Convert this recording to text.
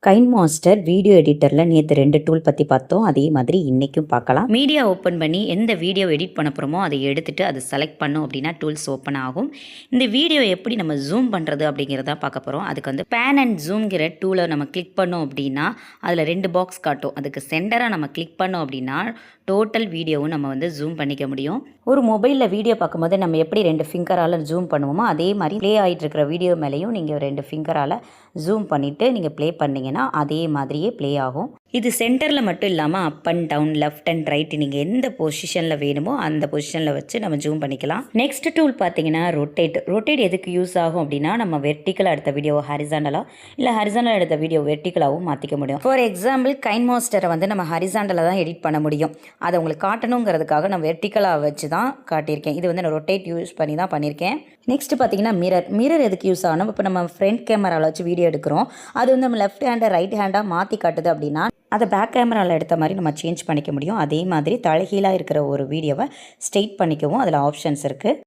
கைன் master video எடிட்டரில் நேற்று 2 tool பற்றி பார்த்தோம். அதே மாதிரி இன்றைக்கும் பார்க்கலாம். மீடியா ஓப்பன் பண்ணி எந்த வீடியோ எடிட் பண்ண போகிறோமோ அதை எடுத்துகிட்டு அதை செலக்ட் பண்ணோம் அப்படின்னா டூல்ஸ் ஓப்பன் ஆகும். இந்த வீடியோ எப்படி நம்ம ஜூம் பண்ணுறது அப்படிங்கிறத பார்க்க போகிறோம். அதுக்கு வந்து பேன் அண்ட் ஜூம்ங்கிற டூலை நம்ம கிளிக் பண்ணோம் அப்படின்னா அதில் 2 பாக்ஸ் காட்டும். அதுக்கு சென்டராக நம்ம கிளிக் பண்ணோம் அப்படின்னா டோட்டல் வீடியோவும் நம்ம வந்து ஜூம் பண்ணிக்க முடியும். ஒரு மொபைலில் வீடியோ பார்க்கும்போது நம்ம எப்படி 2 ஃபிங்கரால் ஜூம் பண்ணுவோமோ அதே மாதிரி ப்ளே ஆகிட்டு இருக்கிற வீடியோ மேலேயும் நீங்கள் 2 ஃபிங்கரால் ஜூம் பண்ணிவிட்டு நீங்கள் ப்ளே பண்ணிங்கன்னா அதே மாதிரியே ப்ளே ஆகும். இது சென்டரில் மட்டும் இல்லாமல் up and down, left and right நீங்கள் எந்த பொசிஷனில் வேணுமோ அந்த பொசிஷனில் வச்சு நம்ம ஜூம் பண்ணிக்கலாம். நெக்ஸ்ட் டூல் பார்த்தீங்கன்னா ரொட்டேட் எதுக்கு யூஸ் ஆகும் அப்படின்னா நம்ம வெர்டிக்கலாக எடுத்த வீடியோ ஹரிசாண்டலாக இல்லை ஹரிசாண்டலாக எடுத்த வீடியோ வெர்டிக்கலாகவும் மாற்றிக்க முடியும். ஃபார் எக்ஸாம்பிள் கைன் மாஸ்டரை வந்து நம்ம ஹரிசாண்டலாக தான் எடிட் பண்ண முடியும். அதை உங்களுக்கு காட்டணுங்கிறதுக்காக நான் வெர்டிக்கலாக வச்சு தான் காட்டியிருக்கேன். இது வந்து நான் ரொட்டேட் யூஸ் பண்ணி தான் பண்ணியிருக்கேன். நெக்ஸ்ட் பார்த்தீங்கன்னா மிரர் எதுக்கு யூஸ் ஆகணும்? இப்போ நம்ம ஃப்ரண்ட் கேமராவில் வச்சு வீடியோ எடுக்கிறோம். அது வந்து நம்ம லெஃப்ட் ஹேண்டை ரைட் ஹேண்டாக மாற்றி காட்டுது அப்படின்னா அதை பேக் கேமராவில் எடுத்த மாதிரி நம்ம சேஞ்ச் பண்ணிக்க முடியும். அதே மாதிரி தலைகீழாக இருக்கிற ஒரு வீடியோவை ஸ்ட்ரெயிட் பண்ணிக்கவும் அதில் ஆப்ஷன்ஸ் இருக்குது.